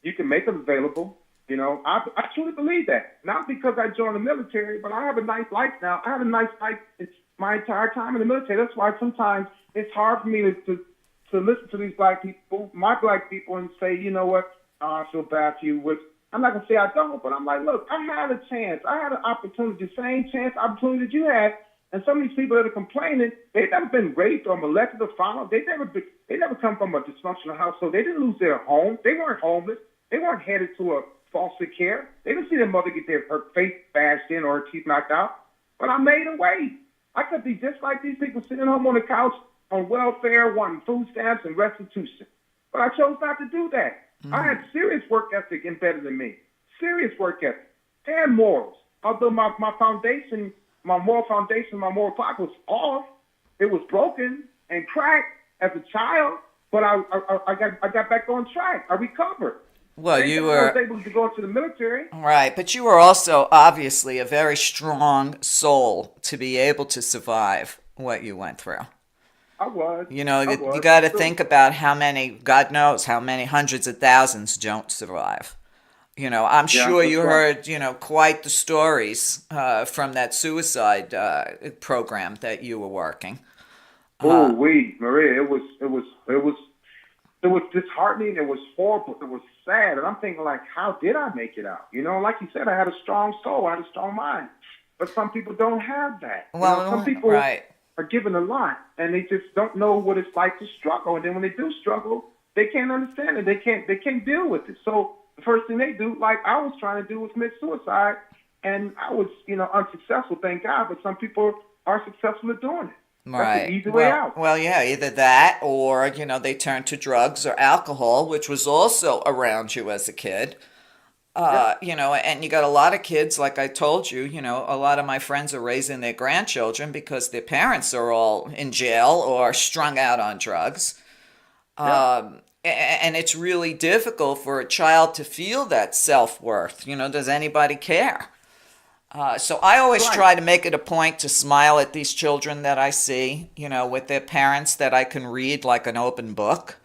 Speaker 3: You can make them available. I truly believe that. Not because I joined the military, but I have a nice life now. I have a nice life. It's my entire time in the military. That's why sometimes it's hard for me to listen to these black people, my black people, and say, you know what, I feel bad for you. Which I'm not going to say I don't, but I'm like, look, I had a chance. I had an opportunity, the same opportunity that you had. And some of these people that are complaining, they've never been raped or molested or followed. They never come from a dysfunctional household. They didn't lose their home. They weren't homeless. They weren't headed to a foster care. They didn't see their mother get her face bashed in or her teeth knocked out. But I made a way. I could be just like these people sitting home on the couch on welfare, wanting food stamps and restitution. But I chose not to do that. I had serious work ethic embedded in me. Serious work ethic and morals. Although my foundation, my moral foundation, my moral clock was off. It was broken and cracked as a child, but I got back on track. I recovered.
Speaker 2: Well, you were...
Speaker 3: I was able to go into the military.
Speaker 2: Right, but you were also obviously a very strong soul to be able to survive what you went through.
Speaker 3: I was.
Speaker 2: You got to think about how many, God knows how many hundreds of thousands don't survive. I'm sure you heard, quite the stories from that suicide program that you were working.
Speaker 3: Maria, it was disheartening. It was horrible. It was sad. And I'm thinking, like, how did I make it out? Like you said, I had a strong soul. I had a strong mind. But some people don't have that.
Speaker 2: Well,
Speaker 3: some people
Speaker 2: right.
Speaker 3: are given a lot, and they just don't know what it's like to struggle. And then when they do struggle, they can't understand it. They can't deal with it. So the first thing they do, like I was trying to do, was commit suicide. And I was, unsuccessful, thank God. But some people are successful at doing it.
Speaker 2: Right.
Speaker 3: That's the easy way out.
Speaker 2: Well, yeah, either that or, they turn to drugs or alcohol, which was also around you as a kid. And you got a lot of kids, like I told you, a lot of my friends are raising their grandchildren because their parents are all in jail or strung out on drugs. And it's really difficult for a child to feel that self-worth. Does anybody care? So I always try to make it a point to smile at these children that I see, with their parents that I can read like an open book.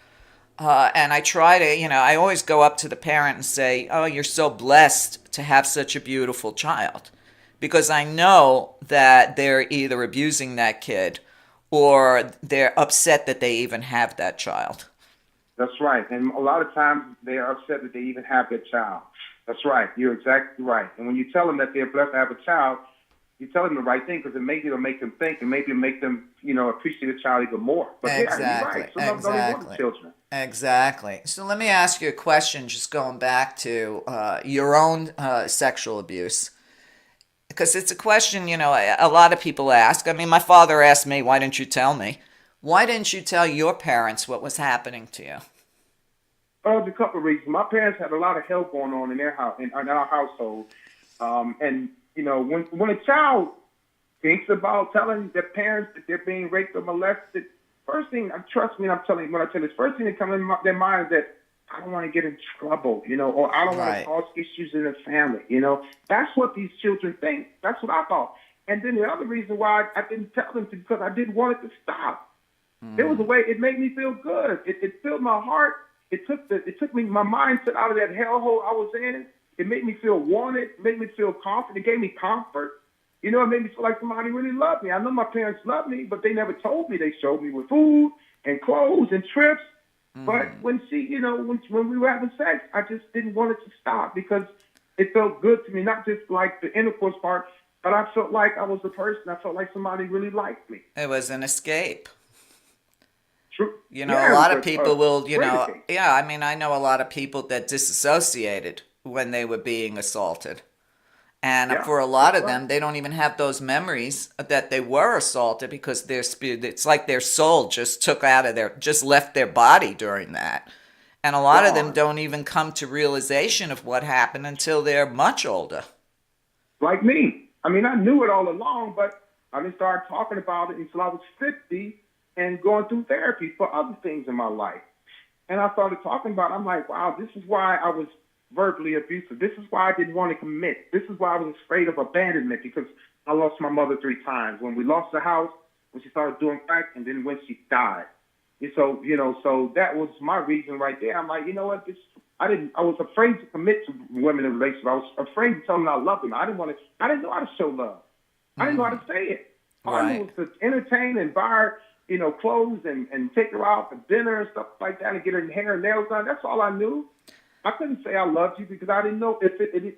Speaker 2: And I try to, I always go up to the parent and say, oh, you're so blessed to have such a beautiful child. Because I know that they're either abusing that kid or they're upset that they even have that child.
Speaker 3: That's right. And a lot of times they are upset that they even have that child. That's right. You're exactly right. And when you tell them that they're blessed to have a child, you tell them the right thing because it'll make them think and maybe make them, appreciate the child even more. But
Speaker 2: Exactly.
Speaker 3: yeah, you're right. Some of them don't even want the children.
Speaker 2: Exactly. So let me ask you a question, just going back to your own sexual abuse. Because it's a question, a lot of people ask. I mean, my father asked me, why didn't you tell me? Why didn't you tell your parents what was happening to you?
Speaker 3: Oh, there's a couple of reasons. My parents had a lot of help going on in their house, in our household. And when a child thinks about telling their parents that they're being raped or molested, first thing, trust me, when I tell you this, first thing that comes in their mind is that I don't want to get in trouble, or I don't want to cause issues in the family, That's what these children think. That's what I thought. And then the other reason why I didn't tell them because I didn't want it to stop. There was a way it made me feel good. It filled my heart. It took me my mindset out of that hellhole I was in. It made me feel wanted. It made me feel confident. It gave me comfort. It made me feel like somebody really loved me. I know my parents loved me, but they never told me. They showed me with food and clothes and trips. But when when we were having sex, I just didn't want it to stop because it felt good to me, not just like the intercourse part, but I felt like I was a person. I felt like somebody really liked me.
Speaker 2: It was an escape.
Speaker 3: True.
Speaker 2: A lot of people will, I know a lot of people that disassociated when they were being assaulted. And for a lot of them, they don't even have those memories that they were assaulted because it's like their soul just just left their body during that. And a lot of them don't even come to realization of what happened until they're much older.
Speaker 3: Like me. I mean, I knew it all along, but I didn't start talking about it until I was 50 and going through therapy for other things in my life. And I started talking about it. I'm like, wow, this is why I was verbally abusive. This is why I didn't want to commit. This is why I was afraid of abandonment because I lost my mother 3 times. When we lost the house, when she started doing crack, and then when she died. And so, so that was my reason right there. I'm like, you know what? I was afraid to commit to women in relationships. I was afraid to tell them I loved them. I didn't know how to show love. I didn't know how to say it. All I knew was to entertain and buy her, clothes and take her out for dinner and stuff like that and get her hair and nails done. That's all I knew. I couldn't say I loved you because I didn't know I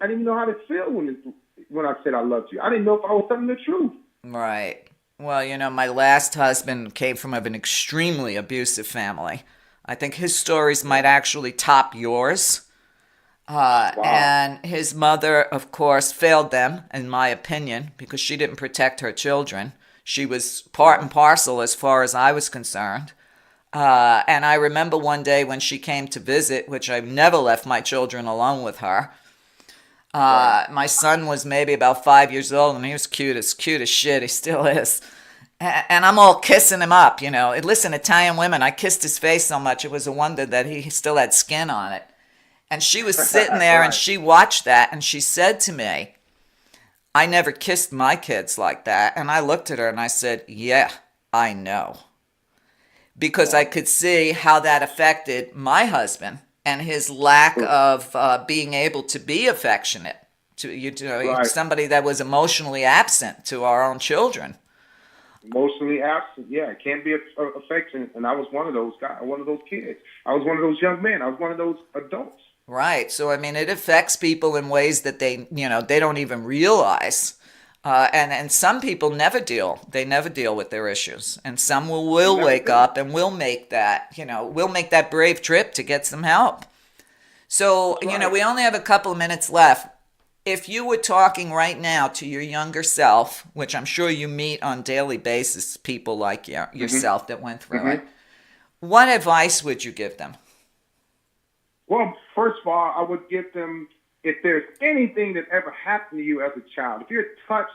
Speaker 3: didn't know how to feel when I said I loved you. I didn't know if I was telling the truth.
Speaker 2: Right. Well, my last husband came from an extremely abusive family. I think his stories might actually top yours. Wow. And his mother, of course, failed them, in my opinion, because she didn't protect her children. She was part and parcel as far as I was concerned. And I remember one day when she came to visit, which I've never left my children alone with her. My son was maybe about 5 years old, and he was cute as shit. He still is. And I'm all kissing him up, Listen, Italian women, I kissed his face so much, it was a wonder that he still had skin on it. And she was sitting there, and she watched that, and she said to me, I never kissed my kids like that. And I looked at her, and I said, yeah, I know. Because I could see how that affected my husband and his lack of being able to be affectionate to somebody that was emotionally absent to our own children.
Speaker 3: Emotionally absent, yeah, it can't be affectionate. And I was one of those guys, one of those kids. I was one of those young men. I was one of those adults. Right.
Speaker 2: So I mean, it affects people in ways that they don't even realize. And some people never deal with their issues. And some will wake up and will make that brave trip to get some help. So, we only have a couple of minutes left. If you were talking right now to your younger self, which I'm sure you meet on a daily basis, people like yourself that went through it, what advice would you give them?
Speaker 3: Well, first of all, I would give them, if there's anything that ever happened to you as a child, if you're touched,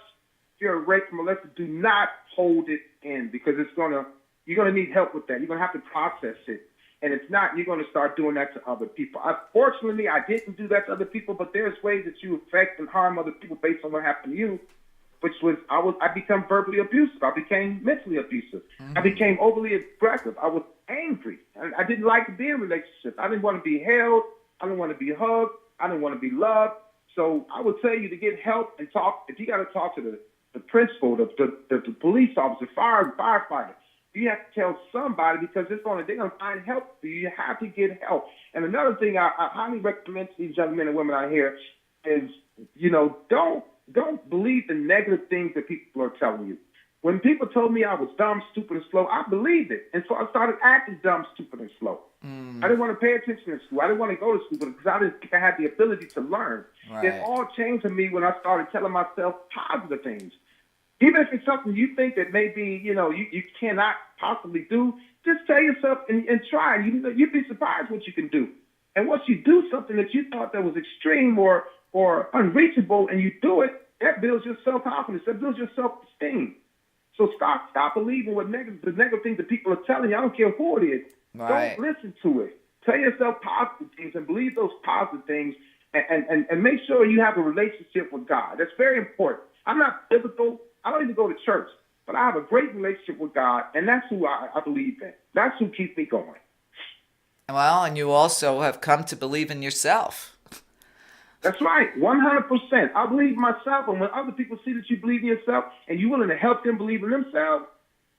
Speaker 3: if you're raped, molested, do not hold it in because you're gonna need help with that. You're gonna have to process it, and if not, you're gonna start doing that to other people. Fortunately, I didn't do that to other people, but there's ways that you affect and harm other people based on what happened to you. Which was I become verbally abusive. I became mentally abusive. I became overly aggressive. I was angry. I didn't like to be in relationships. I didn't want to be held. I didn't want to be hugged. I didn't want to be loved. So I would tell you to get help and talk. If you got to talk to the principal, the police officer, firefighter, You have to tell somebody because they're going to find help for you. You have to get help. And another thing I highly recommend to these young men and women out here is, don't believe the negative things that people are telling you. When people told me I was dumb, stupid, and slow, I believed it. And so I started acting dumb, stupid, and slow. I didn't want to pay attention in school. I didn't want to go to school because I didn't think I had the ability to learn.
Speaker 2: Right.
Speaker 3: It all changed to me when I started telling myself positive things. Even if it's something you think that maybe, you cannot possibly do, just tell yourself and try. You'd be surprised what you can do. And once you do something that you thought that was extreme or unreachable and you do it, that builds your self-confidence. That builds your self-esteem. So stop believing the negative things that people are telling you. I don't care who it is.
Speaker 2: Right.
Speaker 3: Don't listen to it. Tell yourself positive things and believe those positive things and make sure you have a relationship with God. That's very important. I'm not biblical. I don't even go to church, but I have a great relationship with God, and that's who I believe in. That's who keeps me going.
Speaker 2: Well, and you also have come to believe in yourself.
Speaker 3: That's right, 100%. I believe in myself, and when other people see that you believe in yourself and you're willing to help them believe in themselves,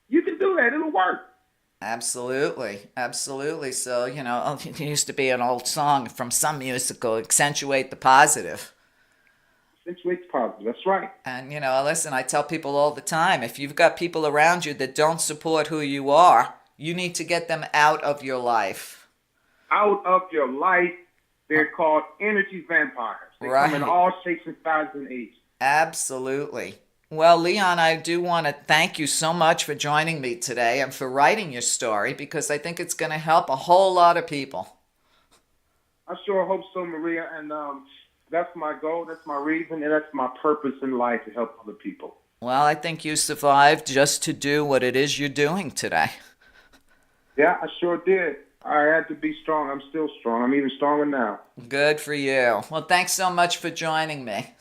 Speaker 3: you can do that. It'll work.
Speaker 2: Absolutely. So, it used to be an old song from some musical, accentuate the positive.
Speaker 3: Accentuate the positive, that's right.
Speaker 2: And, listen, I tell people all the time, if you've got people around you that don't support who you are, you need to get them out of your life.
Speaker 3: Out of your life. They're called energy vampires. They come in all shapes and sizes and ages.
Speaker 2: Absolutely. Well, Leon, I do want to thank you so much for joining me today and for writing your story because I think it's going to help a whole lot of people.
Speaker 3: I sure hope so, Meria. And that's my goal, that's my reason, and that's my purpose in life, to help other people.
Speaker 2: Well, I think you survived just to do what it is you're doing today.
Speaker 3: Yeah, I sure did. I had to be strong. I'm still strong. I'm even stronger now.
Speaker 2: Good for you. Well, thanks so much for joining me.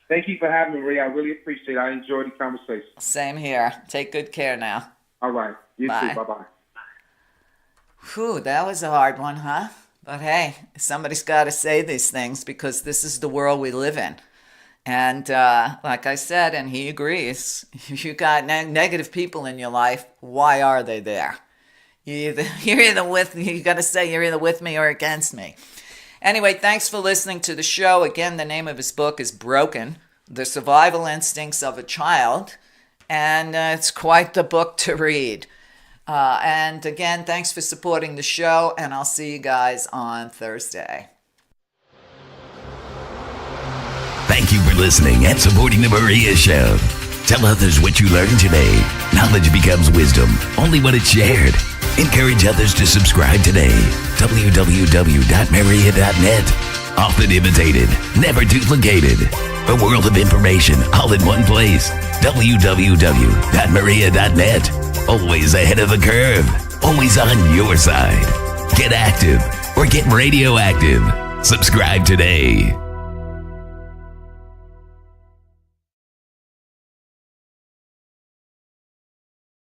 Speaker 3: Thank you for having me, Ray. I really appreciate it. I enjoyed the conversation.
Speaker 2: Same here. Take good care now.
Speaker 3: All right. You
Speaker 2: Bye.
Speaker 3: too. Bye-bye.
Speaker 2: Whew, that was a hard one, huh? But hey, somebody's got to say these things because this is the world we live in. And like I said, and he agrees, if you got negative people in your life, why are they there? You got to say you're either with me or against me. Anyway, thanks for listening to the show. Again, the name of his book is Broken, The Survival Instincts of a Child. And it's quite the book to read. And again, thanks for supporting the show. And I'll see you guys on Thursday.
Speaker 4: Thank you for listening and supporting the Merias Show. Tell others what you learned today. Knowledge becomes wisdom only when it's shared. Encourage others to subscribe today. www.meria.net. Often imitated, never duplicated. A world of information all in one place. www.meria.net. Always ahead of the curve. Always on your side. Get active or get radioactive. Subscribe today.